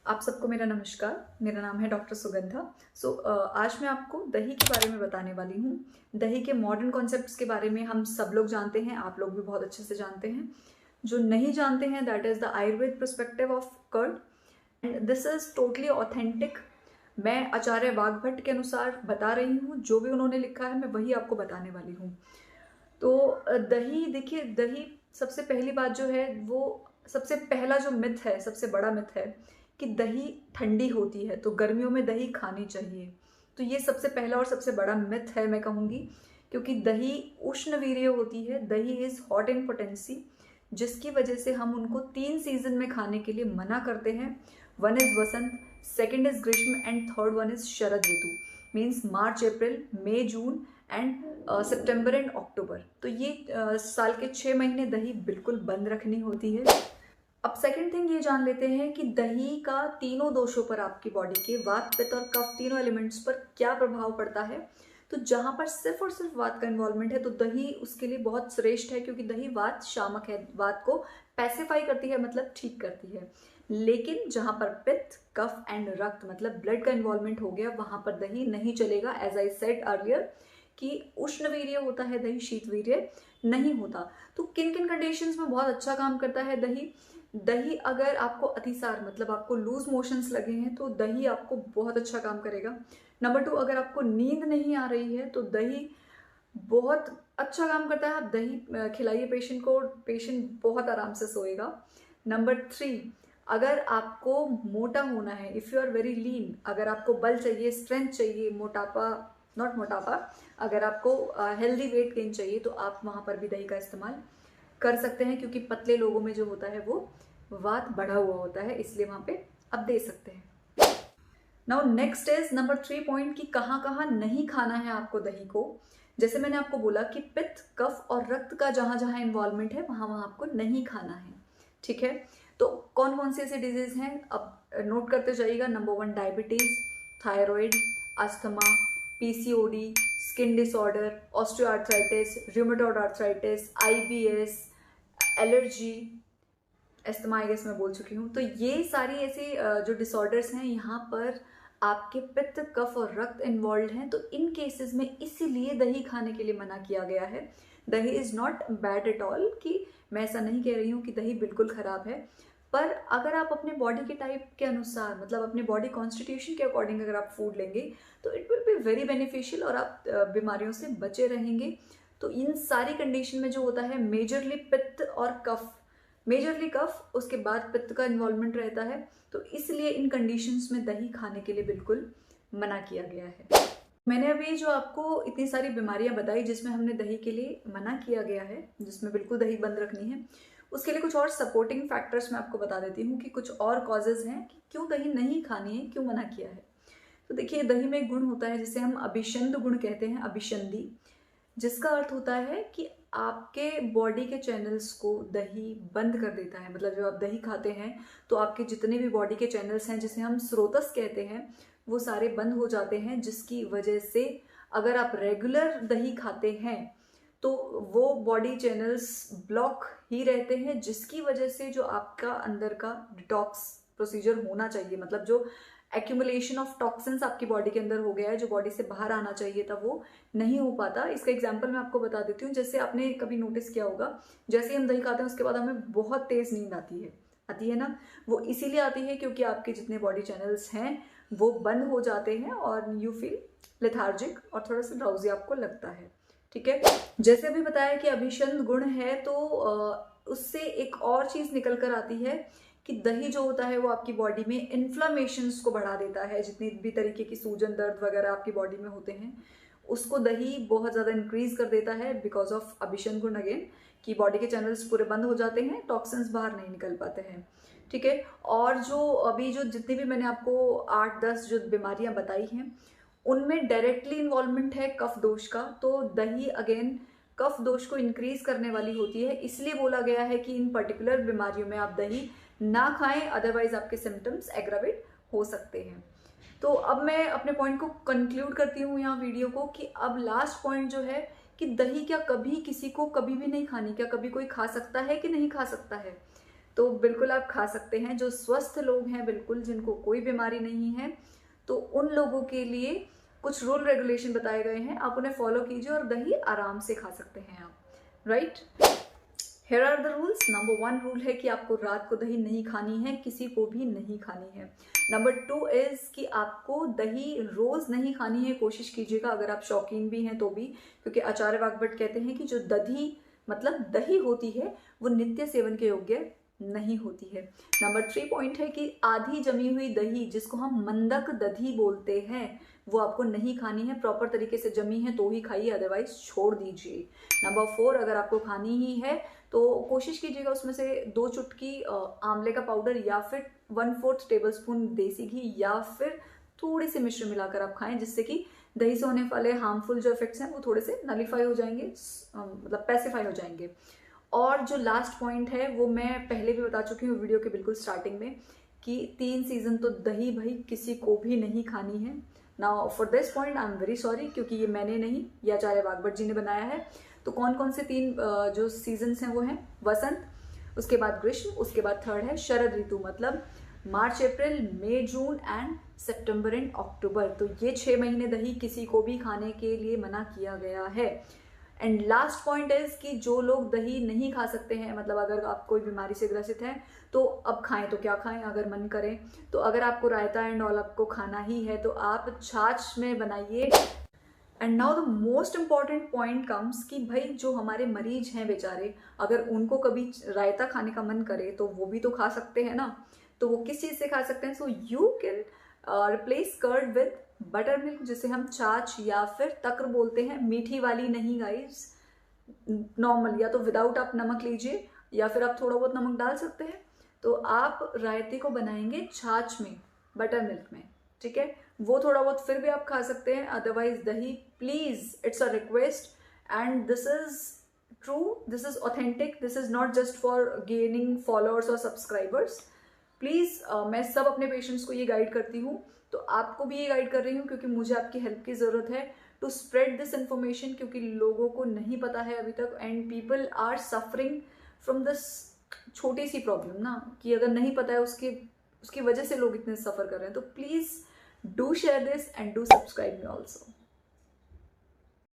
आप सबको मेरा नमस्कार। मेरा नाम है डॉक्टर सुगंधा। आज मैं आपको दही के बारे में बताने वाली हूँ। दही के मॉडर्न कॉन्सेप्ट्स के बारे में हम सब लोग जानते हैं, आप लोग भी बहुत अच्छे से जानते हैं। जो नहीं जानते हैं, that is the Ayurveda perspective of curd and this is totally authentic. मैं आचार्य वाघभट्ट के अनुसार बता रही हूँ, जो भी उन्होंने लिखा है मैं वही आपको बताने वाली हूँ। तो दही, देखिए, दही सबसे पहली बात जो है वो सबसे पहला जो मिथ है, सबसे बड़ा मिथ है कि दही ठंडी होती है, तो गर्मियों में दही खानी चाहिए। तो ये सबसे पहला और सबसे बड़ा मिथ है, मैं कहूँगी, क्योंकि दही उष्णवीर्य होती है। दही इज़ हॉट इन पोटेंसी, जिसकी वजह से हम उनको 3 सीजन में खाने के लिए मना करते हैं। One is Vasant, second is Grishma and third one is Sharad ritu. Means March, April, May, June and September and October. तो ये साल के 6 महीने दही बिल्कुल बंद रखनी होती है। अब सेकंड थिंग ये जान लेते हैं कि दही का तीनों दोषों पर, आपकी बॉडी के वात, पित्त और कफ, तीनों एलिमेंट्स पर क्या प्रभाव पड़ता है। तो जहां पर सिर्फ और सिर्फ वात का इन्वॉल्वमेंट है तो दही उसके लिए बहुत श्रेष्ठ है, क्योंकि दही वात शामक है, वात को पैसिफाई करती है, मतलब ठीक करती है। लेकिन जहां पर पित्त, कफ एंड रक्त मतलब ब्लड का इन्वॉल्वमेंट हो गया, वहां पर दही नहीं चलेगा। एज आई सेड अर्लियर कि उष्णवीर्य होता है दही, शीतवीर्य नहीं होता। तो किन किन कंडीशंस में बहुत अच्छा काम करता है दही। दही अगर आपको अतिसार मतलब आपको लूज मोशंस लगे हैं तो दही आपको बहुत अच्छा काम करेगा। नंबर 2, अगर आपको नींद नहीं आ रही है तो दही बहुत अच्छा काम करता है। आप दही खिलाइए पेशेंट को, पेशेंट बहुत आराम से सोएगा। नंबर 3, अगर आपको मोटा होना है, if you are very lean, अगर आपको बल चाहिए, स्ट्रेंथ चाहिए, मोटापा, नॉट मोटापा, अगर आपको हेल्दी वेट गेन चाहिए तो आप वहाँ पर भी दही का इस्तेमाल कर सकते हैं, क्योंकि पतले लोगों में जो होता है वो वात बढ़ा हुआ होता है, इसलिए वहाँ पे आप दे सकते हैं। Now next is number 3 point कि कहाँ कहाँ नहीं खाना है आपको दही को। जैसे मैंने आपको बोला कि पित्त, कफ और रक्त का जहाँ जहाँ इन्वॉल्वमेंट है वहाँ वहाँ आपको नहीं खाना है, ठीक है। तो कौन कौन से ऐसे डिजीज हैं, अब नोट करते जाइएगा। Number 1 diabetes, thyroid, asthma, PCOD, skin disorder, osteoarthritis, rheumatoid arthritis, IBS, allergy, asthma, I guess मैं बोल चुकी हूँ। तो ये सारी ऐसी जो डिसऑर्डर्स हैं, यहाँ पर आपके पित्त, कफ और रक्त इन्वॉल्व हैं। तो इन केसेस में इसीलिए दही खाने के लिए मना किया गया है। दही is not bad at all, कि मैं ऐसा नहीं कह रही हूँ कि दही बिल्कुल ख़राब है, पर अगर आप अपने बॉडी के टाइप के अनुसार, मतलब अपने बॉडी कॉन्स्टिट्यूशन के अकॉर्डिंग अगर आप फूड लेंगे तो it will be very beneficial और आप बीमारियों से बचे रहेंगे। तो इन सारी कंडीशन में जो होता है, मेजरली पित्त और कफ, मेजरली कफ, उसके बाद पित्त का इन्वॉल्वमेंट रहता है। तो इसलिए इन कंडीशंस में दही खाने के लिए बिल्कुल मना किया गया है। मैंने अभी जो आपको इतनी सारी बीमारियां बताई जिसमें हमने दही के लिए मना किया गया है, जिसमें बिल्कुल दही बंद रखनी है, उसके लिए कुछ और सपोर्टिंग फैक्टर्स मैं आपको बता देती हूँ कि कुछ और कॉजेज हैं कि क्यों दही नहीं खानी है, क्यों मना किया है। तो देखिए, दही में एक गुण होता है जिसे हम अभिषंद गुण कहते हैं, अभिषंदी, जिसका अर्थ होता है कि आपके बॉडी के चैनल्स को दही बंद कर देता है। मतलब जब आप दही खाते हैं तो आपके जितने भी बॉडी के चैनल्स हैं, जिसे हम स्रोतस कहते हैं, वो सारे बंद हो जाते हैं, जिसकी वजह से अगर आप रेगुलर दही खाते हैं तो वो बॉडी चैनल्स ब्लॉक ही रहते हैं, जिसकी वजह से जो आपका अंदर का डिटॉक्स प्रोसीजर होना चाहिए, मतलब जो एक्यूमुलेशन ऑफ टॉक्सिन्स आपकी बॉडी के अंदर हो गया है, जो बॉडी से बाहर आना चाहिए था, वो नहीं हो पाता। इसका एग्जांपल मैं आपको बता देती हूँ। जैसे आपने कभी नोटिस किया होगा, जैसे हम दही खाते हैं उसके बाद हमें बहुत तेज नींद आती है ना। वो इसीलिए आती है क्योंकि आपके जितने बॉडी चैनल्स हैं वो बंद हो जाते हैं और यू फील लेथार्जिक और थोड़ा सा ड्राउजी आपको लगता है, ठीक है। जैसे अभी बताया कि अभिषंद गुण है, तो उससे एक और चीज निकल कर आती है कि दही जो होता है वो आपकी बॉडी में इन्फ्लामेशंस को बढ़ा देता है। जितनी भी तरीके की सूजन, दर्द वगैरह आपकी बॉडी में होते हैं, उसको दही बहुत ज़्यादा इंक्रीज कर देता है बिकॉज ऑफ अभिषंद गुण अगेन, कि बॉडी के चैनल्स पूरे बंद हो जाते हैं, टॉक्सिन्स बाहर नहीं निकल पाते हैं, ठीक है। और जो अभी जो जितनी भी मैंने आपको 8-10 जो बीमारियां बताई हैं, उनमें डायरेक्टली इन्वॉल्वमेंट है कफ दोष का। तो दही अगेन कफ दोष को इंक्रीज करने वाली होती है, इसलिए बोला गया है कि इन पर्टिकुलर बीमारियों में आप दही ना खाएं, अदरवाइज आपके सिम्टम्स एग्रावेट हो सकते हैं। तो अब मैं अपने पॉइंट को कंक्लूड करती हूँ यहाँ वीडियो को, कि अब लास्ट पॉइंट जो है कि दही क्या कभी किसी को कभी भी नहीं खानी, क्या कभी कोई खा सकता है कि नहीं खा सकता है। तो बिल्कुल आप खा सकते हैं। जो स्वस्थ लोग हैं, बिल्कुल जिनको कोई बीमारी नहीं है, तो उन लोगों के लिए कुछ रूल रेगुलेशन बताए गए हैं, आप उन्हें फॉलो कीजिए और दही आराम से खा सकते हैं आप, right. Here are the rules। Number 1 rule है कि आपको रात को दही नहीं खानी है, किसी को भी नहीं खानी है। नंबर 2 इज कि आपको दही रोज नहीं खानी है, कोशिश कीजिएगा अगर आप शौकीन भी हैं तो भी, क्योंकि आचार्य वाग्भट कहते हैं कि जो दही मतलब दही होती है वो नित्य सेवन के योग्य नहीं होती है। नंबर 3 पॉइंट है कि आधी जमी हुई दही, जिसको हम मंदक दही बोलते हैं, वो आपको नहीं खानी है। प्रॉपर तरीके से जमी है तो ही खाइए, अदरवाइज छोड़ दीजिए। नंबर 4, अगर आपको खानी ही है तो कोशिश कीजिएगा उसमें से 2 चुटकी आंवले का पाउडर या फिर 1/4 टेबलस्पून देसी घी या फिर थोड़ी सी मिश्र मिलाकर आप खाएं, जिससे कि दही से होने वाले हार्मफुल जो इफेक्ट्स हैं वो थोड़े से नलीफाई हो जाएंगे, मतलब पैसिफाई हो जाएंगे। और जो लास्ट पॉइंट है वो मैं पहले भी बता चुकी हूँ वीडियो के बिल्कुल स्टार्टिंग में, कि 3 सीजन तो दही भाई किसी को भी नहीं खानी है। Now for this point I am very sorry, क्योंकि ये मैंने नहीं, ये आचार्य वाग्भट जी ने बनाया है। तो कौन कौन से 3 जो सीजन्स हैं वो हैं वसंत, उसके बाद ग्रीष्म, उसके बाद 3rd है शरद ऋतु, मतलब मार्च April May June and September and October. तो ये 6 महीने दही किसी को भी खाने के लिए मना किया गया है। एंड लास्ट पॉइंट इज कि जो लोग दही नहीं खा सकते हैं, मतलब अगर आप कोई बीमारी से ग्रसित हैं तो अब खाएं तो क्या खाएं, अगर मन करें तो अगर आपको रायता एंड ऑल आपको खाना ही है तो आप छाछ में बनाइए। And now the most important point comes कि भाई जो हमारे मरीज हैं बेचारे, अगर उनको कभी रायता खाने का मन करे तो वो भी तो खा सकते हैं ना। तो वो किस चीज़ से खा सकते हैं? So you can replace curd with buttermilk, जिसे हम छाछ या फिर तक्र बोलते हैं, मीठी वाली नहीं गाइस, नॉर्मल, या तो विदाउट आप नमक लीजिए या फिर आप थोड़ा बहुत नमक डाल सकते हैं। तो आप रायते को बनाएंगे छाछ में, बटर मिल्क में, ठीक है, वो थोड़ा बहुत फिर भी आप खा सकते हैं, अदरवाइज दही please, it's a request and this is true, this is authentic, this is not just for gaining followers और सब्सक्राइबर्स। प्लीज मैं सब अपने पेशेंट्स को ये गाइड करती हूँ, तो आपको भी ये गाइड कर रही हूँ क्योंकि मुझे आपकी हेल्प की जरूरत है टू स्प्रेड दिस इन्फॉर्मेशन, क्योंकि लोगों को नहीं पता है अभी तक and people are suffering from this छोटी सी प्रॉब्लम ना, कि अगर नहीं पता है उसकी वजह से लोग इतने सफर कर रहे हैं। तो please do share this and do subscribe me also.